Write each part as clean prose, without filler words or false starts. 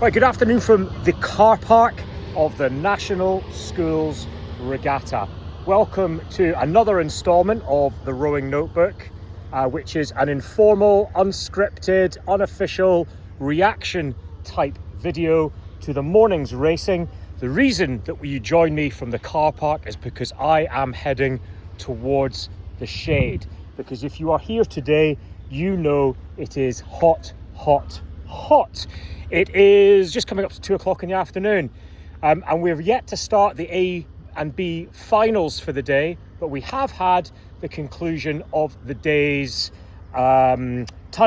Right, good afternoon from the car park of the National Schools Regatta. Welcome to another instalment of the Rowing Notebook, which is an informal, unscripted, unofficial reaction type video to the morning's racing. The reason that you join me from the car park is because I am heading towards the shade. Because if you are here today, you know it is hot, hot, hot. It is just coming up to 2 o'clock in the afternoon, and we're yet to start the A and B finals for the day, but we have had the conclusion of the day's time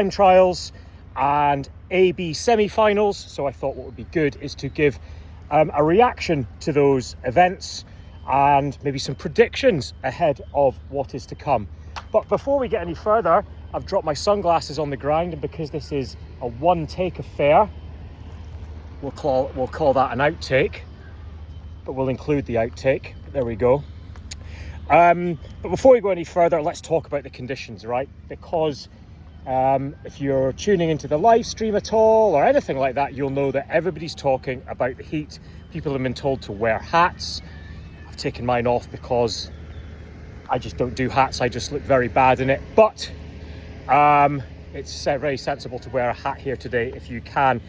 trials and A-B semi-finals. So I thought what would be good is to give a reaction to those events and maybe some predictions ahead of what is to come. But before we get any further, I've dropped my sunglasses on the ground, and because this is a one-take affair, we'll call that an outtake, but we'll include the outtake. There we go. But before we go any further, let's talk about the conditions, right? Because if you're tuning into the live stream at all or anything like that, you'll know that everybody's talking about the heat. People have been told to wear hats. I've taken mine off because I just don't do hats. I just look very bad in it. But it's very sensible to wear a hat here today if you can.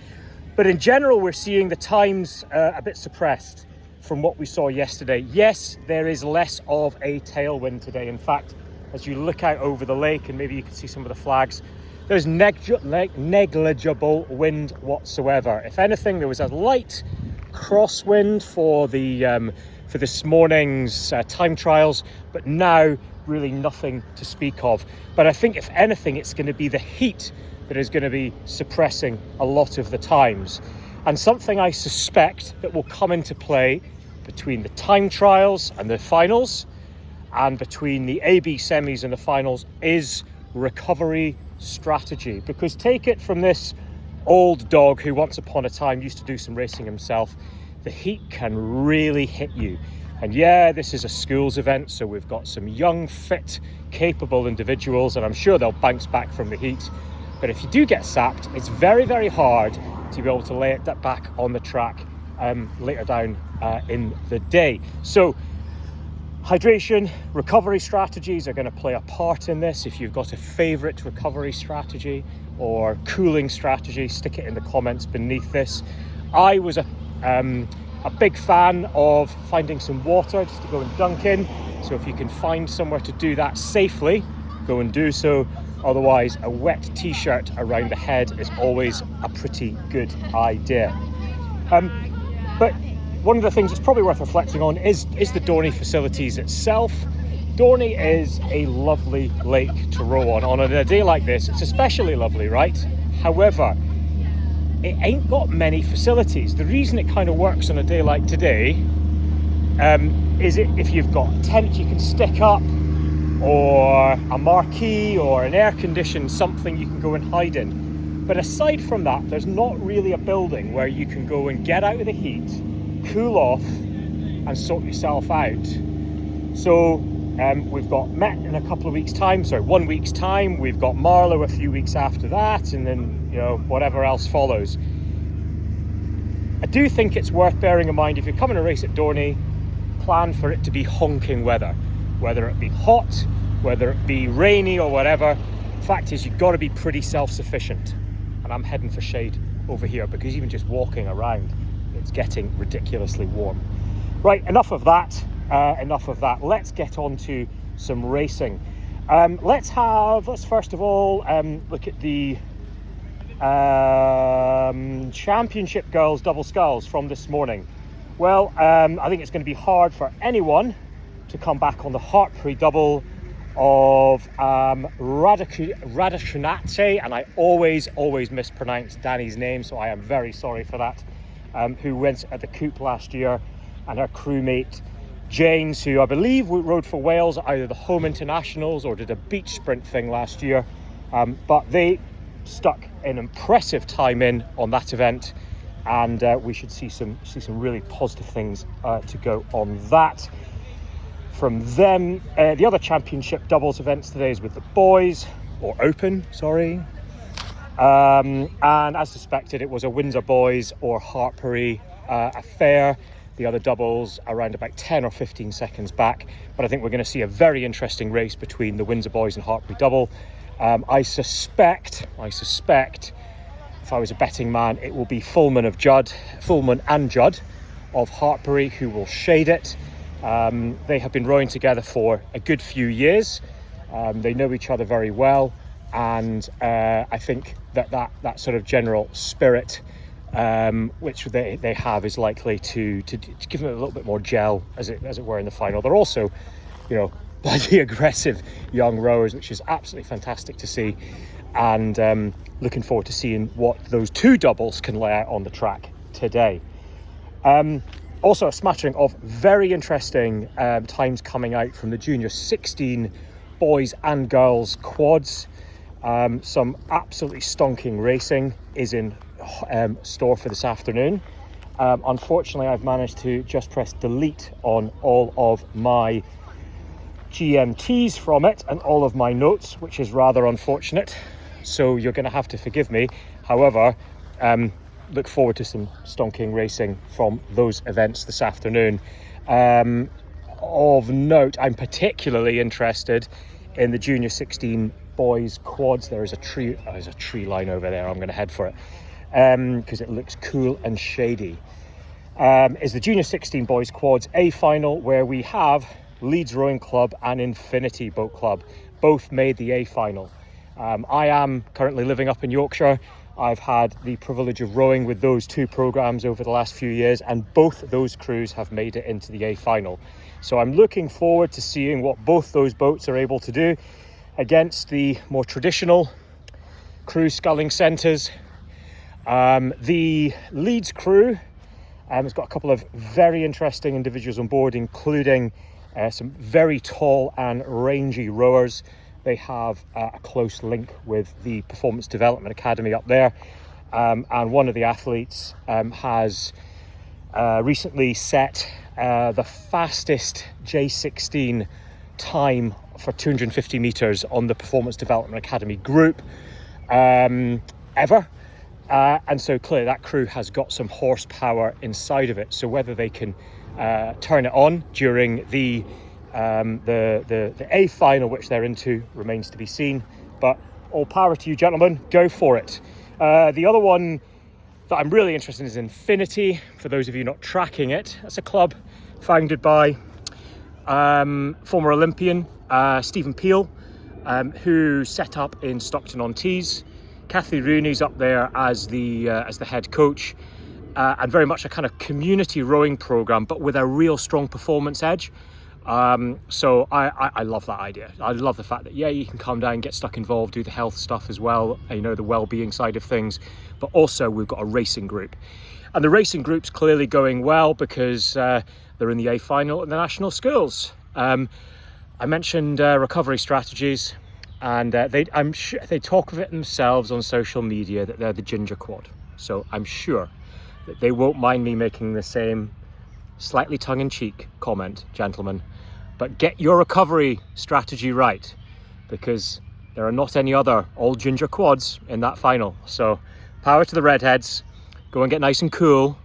But in general, we're seeing the times a bit suppressed from what we saw yesterday. Yes, there is less of a tailwind today. In fact, as you look out over the lake, and maybe you can see some of the flags, there's negligible wind whatsoever. If anything, there was a light crosswind for this morning's time trials, but now really nothing to speak of. But I think if anything, it's going to be the heat that is going to be suppressing a lot of the times. And something I suspect that will come into play between the time trials and the finals, and between the AB semis and the finals, is recovery strategy. Because take it from this old dog who once upon a time used to do some racing himself, the heat can really hit you. And yeah, this is a schools event, so we've got some young, fit, capable individuals, and I'm sure they'll bounce back from the heat. But if you do get sapped, it's very, very hard to be able to lay it back on the track later down in the day. So hydration, recovery strategies are going to play a part in this. If you've got a favourite recovery strategy or cooling strategy, stick it in the comments beneath this. I was a big fan of finding some water just to go and dunk in. So if you can find somewhere to do that safely, go and do so. Otherwise, a wet t-shirt around the head is always a pretty good idea. But one of the things that's probably worth reflecting on is the Dorney facilities itself. Dorney is a lovely lake to row on. On a day like this, it's especially lovely, right? However, it ain't got many facilities. The reason it kind of works on a day like today is if you've got a tent you can stick up, or a marquee or an air-conditioned something you can go and hide in. But aside from that, there's not really a building where you can go and get out of the heat, cool off and sort yourself out. So we've got Met in a couple of weeks' time, 1 week's time. We've got Marlow a few weeks after that, and then whatever else follows. I do think it's worth bearing in mind, if you're coming to race at Dorney, plan for it to be honking weather. Whether it be hot, whether it be rainy or whatever, the fact is you've got to be pretty self-sufficient. And I'm heading for shade over here because even just walking around, it's getting ridiculously warm. Right, enough of that. Let's get on to some racing. Let's first of all look at the Championship Girls double sculls from this morning. Well, I think it's going to be hard for anyone to come back on the Hartpury double of Radicunate, and I always mispronounce Danny's name, so I am very sorry for that, who went at the Coupe last year, and her crewmate James, who I believe rode for Wales at either the Home Internationals or did a beach sprint thing last year, but they stuck an impressive time in on that event, and we should see some really positive things to go on that. From them, the other championship doubles events today is with the boys, or open, sorry. And as suspected, it was a Windsor Boys or Hartpury affair. The other doubles around about 10 or 15 seconds back. But I think we're going to see a very interesting race between the Windsor Boys and Hartpury double. I suspect, if I was a betting man, it will be Fullman and Judd of Hartpury who will shade it. They have been rowing together for a good few years. They know each other very well. And I think that sort of general spirit which they have is likely to give them a little bit more gel as it were in the final. They're also, bloody aggressive young rowers, which is absolutely fantastic to see, and looking forward to seeing what those two doubles can lay out on the track today. Also a smattering of very interesting times coming out from the Junior 16 Boys and Girls quads. Some absolutely stonking racing is in store for this afternoon. Unfortunately, I've managed to just press delete on all of my GMTs from it and all of my notes, which is rather unfortunate. So you're going to have to forgive me. However, look forward to some stonking racing from those events this afternoon. Of note, I'm particularly interested in the Junior 16 Boys quads. There's a tree line over there. I'm going to head for it because it looks cool and shady. Is the Junior 16 Boys quads A final, where we have Leeds Rowing Club and Infinity Boat Club both made the A final. I am currently living up in Yorkshire. I've had the privilege of rowing with those two programs over the last few years, and both those crews have made it into the A final. So I'm looking forward to seeing what both those boats are able to do against the more traditional crew sculling centres. The Leeds crew has got a couple of very interesting individuals on board, including some very tall and rangy rowers. They have a close link with the Performance Development Academy up there. And one of the athletes has recently set the fastest J16 time for 250 metres on the Performance Development Academy group ever. And so clearly that crew has got some horsepower inside of it. So whether they can turn it on during the A final, which they're into, remains to be seen. But all power to you, gentlemen. Go for it. The other one that I'm really interested in is Infinity. For those of you not tracking it, that's a club founded by former Olympian Stephen Peel, who set up in Stockton-on-Tees. Kathy Rooney's up there as the head coach, and very much a kind of community rowing program, but with a real strong performance edge. So I love that idea. I love the fact that, you can come down, get stuck involved, do the health stuff as well, the well-being side of things, but also we've got a racing group. And the racing group's clearly going well because they're in the A final at the national schools. I mentioned recovery strategies, and I'm sure they talk of it themselves on social media that they're the ginger quad. So I'm sure that they won't mind me making the same slightly tongue-in-cheek comment, gentlemen. But get your recovery strategy right, because there are not any other all ginger quads in that final. So power to the redheads. Go and get nice and cool,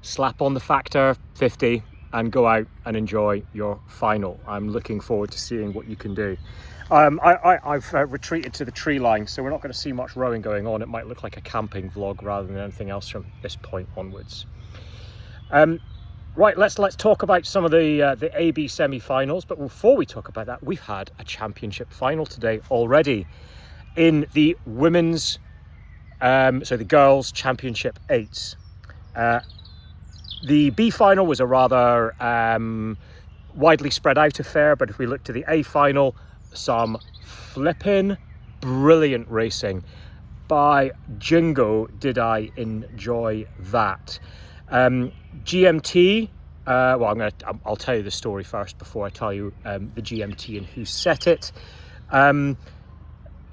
slap on the Factor 50 and go out and enjoy your final. I'm looking forward to seeing what you can do. I've retreated to the tree line, so we're not going to see much rowing going on. It might look like a camping vlog rather than anything else from this point onwards. Right, let's talk about some of the AB semi-finals. But before we talk about that, we've had a championship final today already in the women's, so the girls' championship 8s. The B final was a rather widely spread out affair, but if we look to the A final, some flippin' brilliant racing. By jingo, did I enjoy that. GMT, I'll tell you the story first before I tell you the GMT and who set it.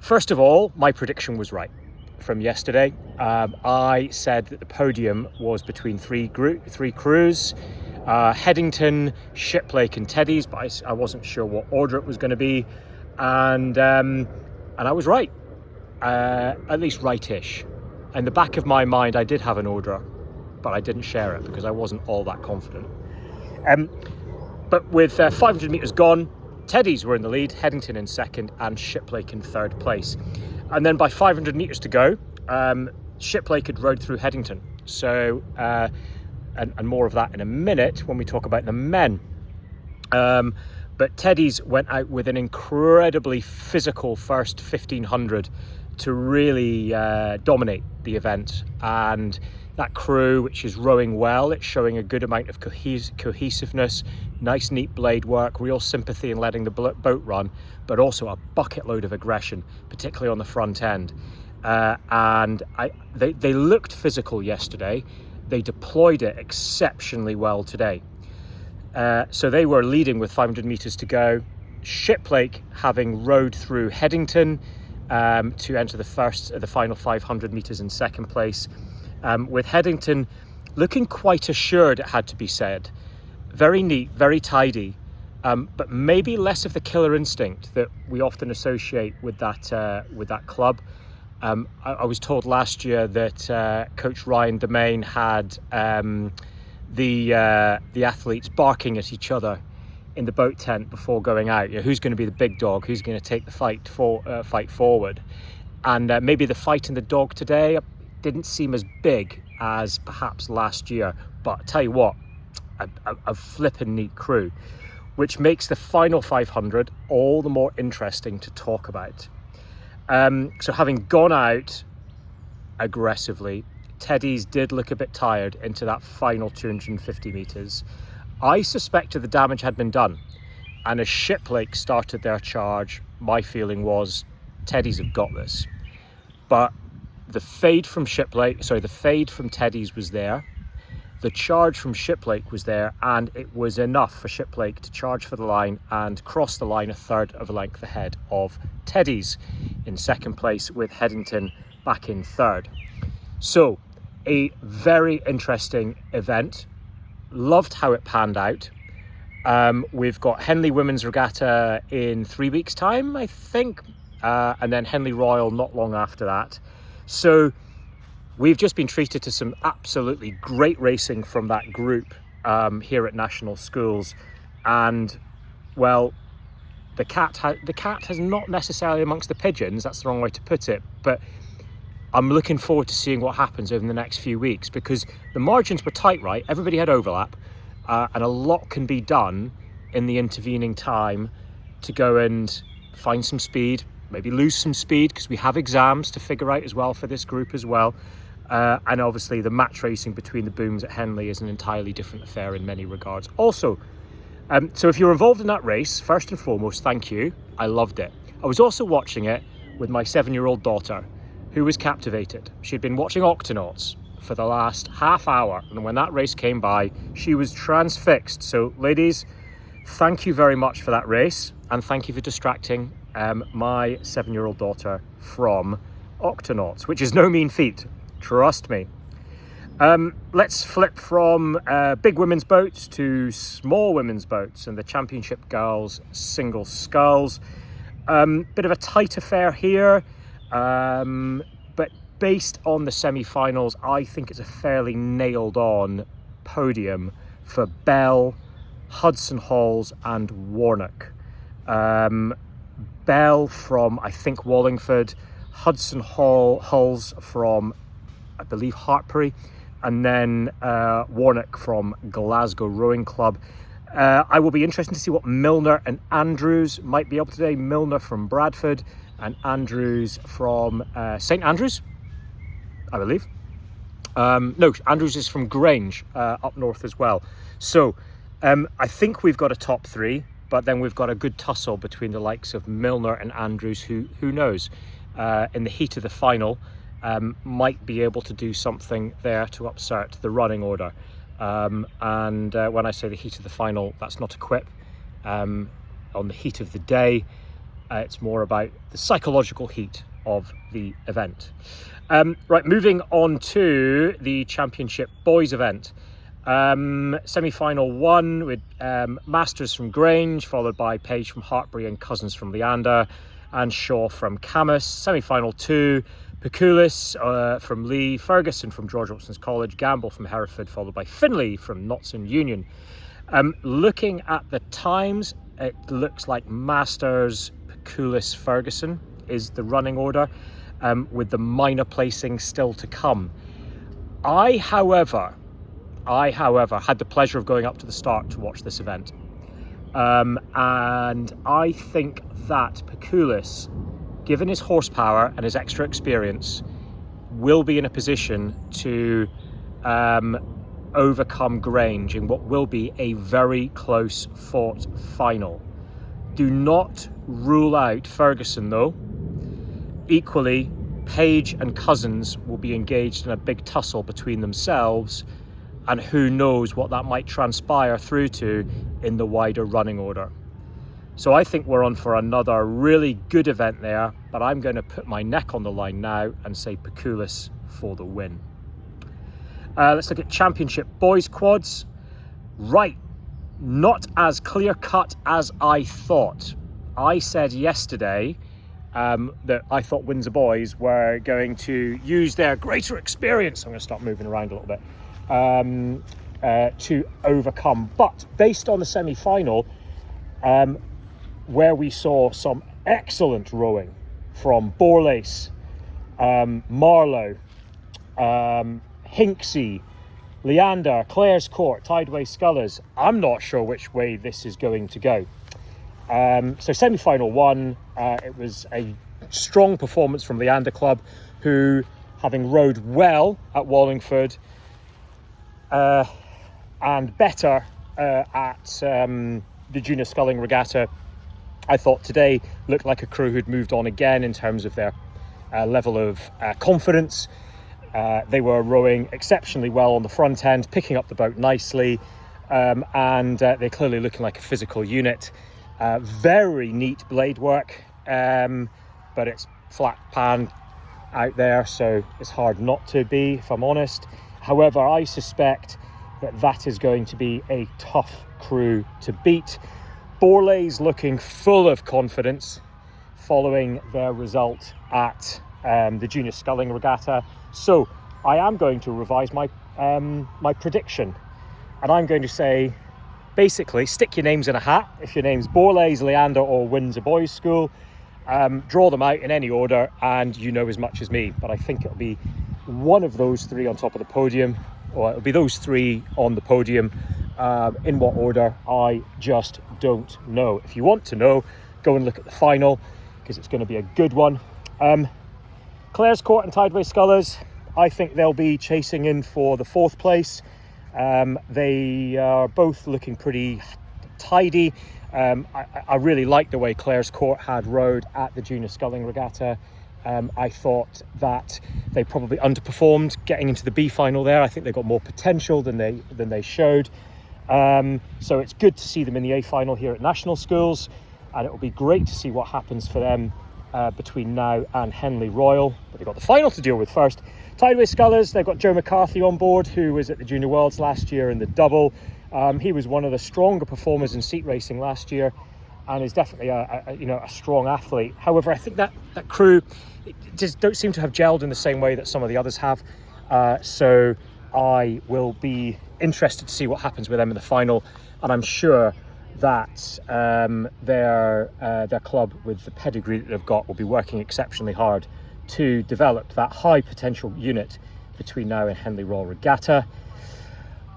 First of all, my prediction was right from yesterday. I said that the podium was between three crews, Headington, Shiplake and Teddy's, but I wasn't sure what order it was going to be, and I was right. at least rightish. In the back of my mind, I did have an order, but I didn't share it because I wasn't all that confident. But with 500 metres gone, Teddies were in the lead, Headington in second, and Shiplake in third place. And then by 500 metres to go, Shiplake had rode through Headington. So, and more of that in a minute when we talk about the men. But Teddies went out with an incredibly physical first 1500 to really dominate the event. And that crew, which is rowing well, it's showing a good amount of cohesiveness, nice neat blade work, real sympathy in letting the boat run, but also a bucket load of aggression, particularly on the front end. And they looked physical yesterday. They deployed it exceptionally well today. So they were leading with 500 metres to go. Shiplake having rowed through Headington to enter the final 500 metres in second place. With Headington looking quite assured, it had to be said. Very neat, very tidy, but maybe less of the killer instinct that we often associate with that club. I was told last year that Coach Ryan Demain had the athletes barking at each other in the boat tent before going out. You know, who's going to be the big dog? Who's going to take the fight forward? And maybe the fight in the dog today didn't seem as big as perhaps last year. But I tell you what, a flippin' neat crew, which makes the final 500 all the more interesting to talk about. So having gone out aggressively, Teddies did look a bit tired into that final 250 metres. I suspected the damage had been done. And as Shiplake started their charge, my feeling was Teddies have got this. But the fade from Teddies was there. The charge from Shiplake was there, and it was enough for Shiplake to charge for the line and cross the line a third of a length ahead of Teddies in second place, with Headington back in third. So, a very interesting event. Loved how it panned out. We've got Henley Women's Regatta in 3 weeks' time, I think, and then Henley Royal not long after that. So we've just been treated to some absolutely great racing from that group here at National Schools. And, well, the cat has not necessarily amongst the pigeons, that's the wrong way to put it, but I'm looking forward to seeing what happens over the next few weeks, because the margins were tight, right? Everybody had overlap, and a lot can be done in the intervening time to go and find some speed, maybe lose some speed, because we have exams to figure out as well for this group as well. And obviously the match racing between the booms at Henley is an entirely different affair in many regards. Also, so if you're involved in that race, first and foremost, thank you. I loved it. I was also watching it with my 7-year-old daughter, who was captivated. She'd been watching Octonauts for the last half hour, and when that race came by, she was transfixed. So ladies, thank you very much for that race, and thank you for distracting my 7-year-old daughter from Octonauts, which is no mean feat, trust me. Let's flip from big women's boats to small women's boats and the Championship Girls single sculls. Bit of a tight affair here. But based on the semi-finals, I think it's a fairly nailed-on podium for Bell, Hudson Halls and Warnock. Bell from, I think, Wallingford, Hudson Halls from, I believe, Hartpury, and then Warnock from Glasgow Rowing Club. I will be interested to see what Milner and Andrews might be able today. Milner from Bradford and Andrews from St Andrews, I believe. No, Andrews is from Grange, up north as well. So I think we've got a top three, but then we've got a good tussle between the likes of Milner and Andrews, who knows, in the heat of the final, might be able to do something there to upset the running order. And when I say the heat of the final, that's not a quip. On the heat of the day, it's more about the psychological heat of the event. Right, moving on to the Championship Boys event. Semi-final one with Masters from Grange, followed by Page from Hartpury and Cousins from Leander. and Shaw from Camus. Semi-final 2, Pekulis from Lee, Ferguson from George Watson's College, Gamble from Hereford, followed by Finlay from Notson Union. Looking at the times, it looks like Masters, Pekulis, Ferguson is the running order, with the minor placing still to come. I, however, had the pleasure of going up to the start to watch this event. And I think that Pekulis, given his horsepower and his extra experience, will be in a position to overcome Grange in what will be a very close fought final. Do not rule out Ferguson though. Equally, Page and Cousins will be engaged in a big tussle between themselves, and who knows what that might transpire through to in the wider running order. So I think we're on for another really good event there, but I'm going to put my neck on the line now and say Pekulis for the win. Let's look at Championship Boys Quads. Right, not as clear-cut as I thought. I said yesterday that I thought Windsor Boys were going to use their greater experience, I'm going to start moving around a little bit, to overcome. But based on the semi-final, where we saw some excellent rowing from Borlace, Marlow, Hinksey, Leander, Clare's Court, Tideway Scullers, I'm not sure which way this is going to go. So semi-final 1, it was a strong performance from Leander Club, who, having rowed well at Wallingford and better at the Junior Sculling Regatta, I thought today looked like a crew who'd moved on again in terms of their level of confidence. They were rowing exceptionally well on the front end, picking up the boat nicely, and they're clearly looking like a physical unit. Very neat blade work, but it's flat pan out there, so it's hard not to be, if I'm honest. However, I suspect that is going to be a tough crew to beat. Borley's looking full of confidence following their result at the Junior Sculling Regatta. So I am going to revise my my prediction, and I'm going to say, basically, stick your names in a hat. If your name's Borley's, Leander or Windsor Boys School, draw them out in any order and you know as much as me. But I think it'll be one of those three on top of the podium, or it'll be those three on the podium. In what order, I just don't know. If you want to know, go and look at the final, because it's going to be a good one. Clare's Court and Tideway Scullers, I think they'll be chasing in for the 4th place. They are both looking pretty tidy. I really like the way Clare's Court had rowed at the Junior Sculling Regatta. I thought that they probably underperformed getting into the B final there. I think they got more potential than they showed. So it's good to see them in the A final here at National Schools, and it will be great to see what happens for them between now and Henley Royal. But they've got the final to deal with first. Tideway Scullers, they've got Joe McCarthy on board, who was at the Junior Worlds last year in the double. He was one of the stronger performers in seat racing last year, and is definitely a strong athlete. However, I think that crew just don't seem to have gelled in the same way that some of the others have. So I will be interested to see what happens with them in the final, and I'm sure that their club, with the pedigree that they've got, will be working exceptionally hard to develop that high potential unit between now and Henley Royal Regatta.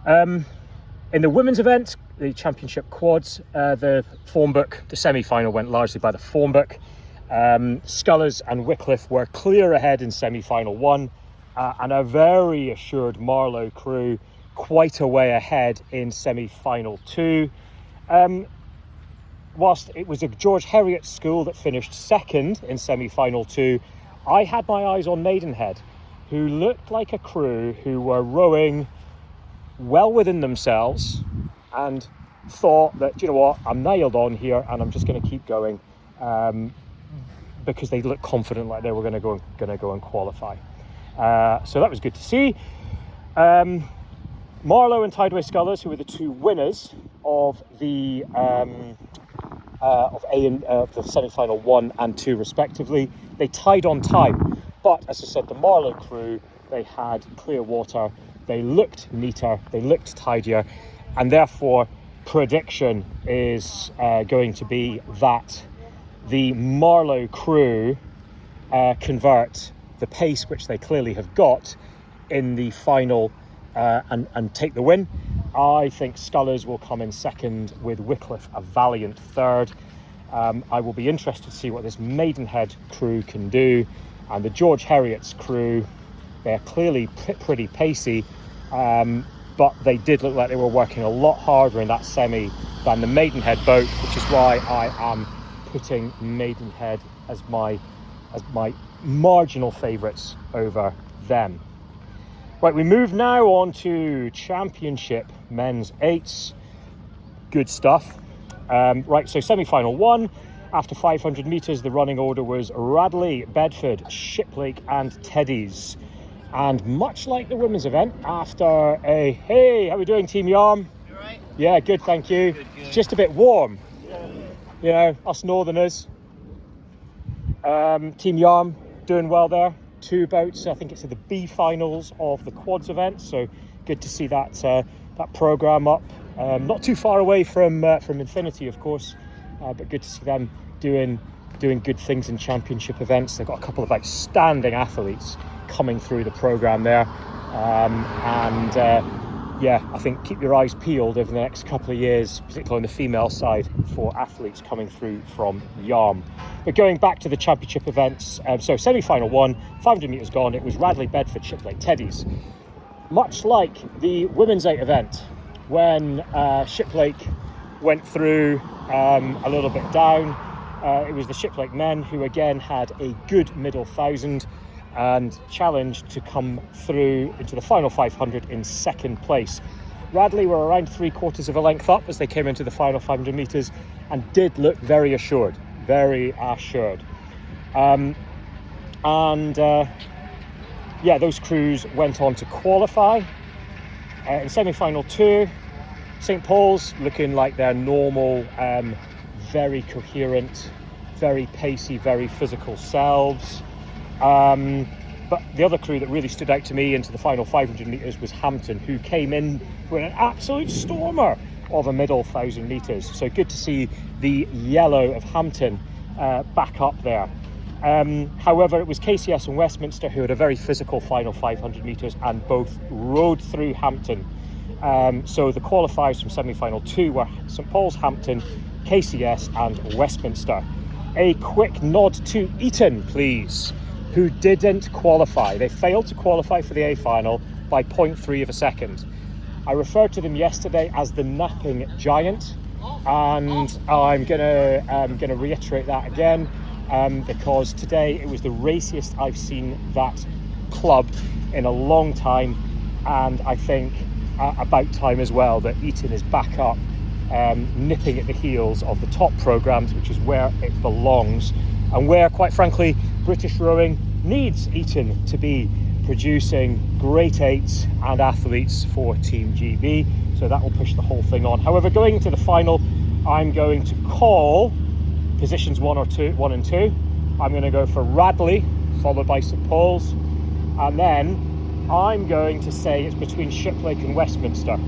In the women's event, the Championship Quads, the form book, the semi-final went largely by the form book. Scullers and Wycliffe were clear ahead in semi-final 1, and a very assured Marlow crew quite a way ahead in semi-final 2. Whilst it was a George Heriot school that finished second in semi-final 2, I had my eyes on Maidenhead, who looked like a crew who were rowing well within themselves and thought that, you know what, I'm nailed on here and I'm just going to keep going, because they looked confident, like they were going to go and qualify. So that was good to see. Marlow and Tideway Scullers, who were the two winners of the of the semi-final 1 and 2 respectively. They tied on time, but as I said, the Marlow crew, they had clear water, they looked neater, they looked tidier, and therefore prediction is going to be that the Marlow crew convert the pace which they clearly have got in the final and take the win. I think Scullers will come in second with Wycliffe a valiant third. I will be interested to see what this Maidenhead crew can do, and the George Heriot's crew, they're clearly pretty pacey, but they did look like they were working a lot harder in that semi than the Maidenhead boat, which is why I am putting Maidenhead as my marginal favourites over them. Right, we move now on to Championship Men's 8s. Good stuff. Right, so semi-final 1. After 500 metres, the running order was Radley, Bedford, Shiplake and Teddy's. And much like the women's event, after a... Hey, how are we doing, Team Yarm? You all right? Yeah, good, thank you. Good. It's just a bit warm. Yeah. You know, us northerners. Team Yarm doing well there. 2 boats, I think it's at the B finals of the quads event, so good to see that that programme up. Not too far away from Infinity, of course, but good to see them doing good things in championship events. They've got a couple of outstanding athletes coming through the programme there, yeah, I think keep your eyes peeled over the next couple of years, particularly on the female side, for athletes coming through from Yarm. But going back to the championship events, so semi-final 1, 500 metres gone, it was Radley, Bedford, Shiplake, Teddy's. Much like the women's 8 event, when Shiplake went through a little bit down, it was the Shiplake men who again had a good middle 1,000 and challenged to come through into the final 500 in second place. Radley were around 3/4 of a length up as they came into the final 500 metres and did look very assured. Yeah, those crews went on to qualify. In semi-final 2, St Paul's looking like their normal, very coherent, very pacey, very physical selves. But the other crew that really stood out to me into the final 500 metres was Hampton, who came in with an absolute stormer of a middle 1,000 metres. So good to see the yellow of Hampton back up there. However, it was KCS and Westminster who had a very physical final 500 metres and both rode through Hampton. So the qualifiers from semi-final 2 were St Paul's, Hampton, KCS and Westminster. A quick nod to Eton, please, who didn't qualify. They failed to qualify for the A final by 0.3 of a second. I referred to them yesterday as the napping giant, and I'm gonna reiterate that again, because today it was the raciest I've seen that club in a long time, and I think about time as well that Eton is back up, nipping at the heels of the top programmes, which is where it belongs, and where, quite frankly, British rowing needs Eton to be producing great 8s and athletes for Team GB. So that will push the whole thing on. However, going into the final, I'm going to call positions 1 and 2. I'm going to go for Radley, followed by St Paul's, and then I'm going to say it's between Shiplake and Westminster.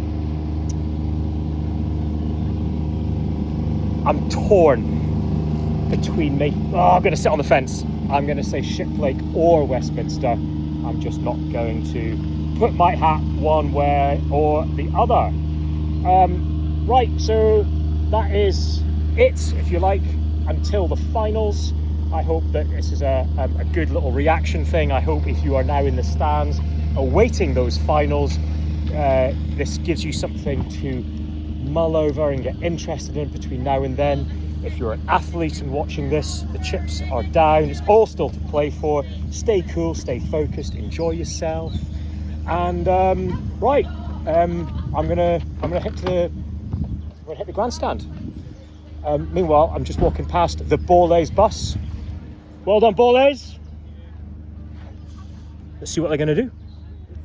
I'm torn between me. I'm going to sit on the fence. I'm going to say Shiplake or Westminster. I'm just not going to put my hat one way or the other. Right, so that is it, if you like, until the finals. I hope that this is a good little reaction thing. I hope if you are now in the stands awaiting those finals, this gives you something to mull over and get interested in between now and then. If you're an athlete and watching this, the chips are down. It's all still to play for. Stay cool, stay focused, enjoy yourself. And I'm gonna hit the grandstand. Meanwhile, I'm just walking past the Borlays bus. Well done, Borlays. Let's see what they're gonna do.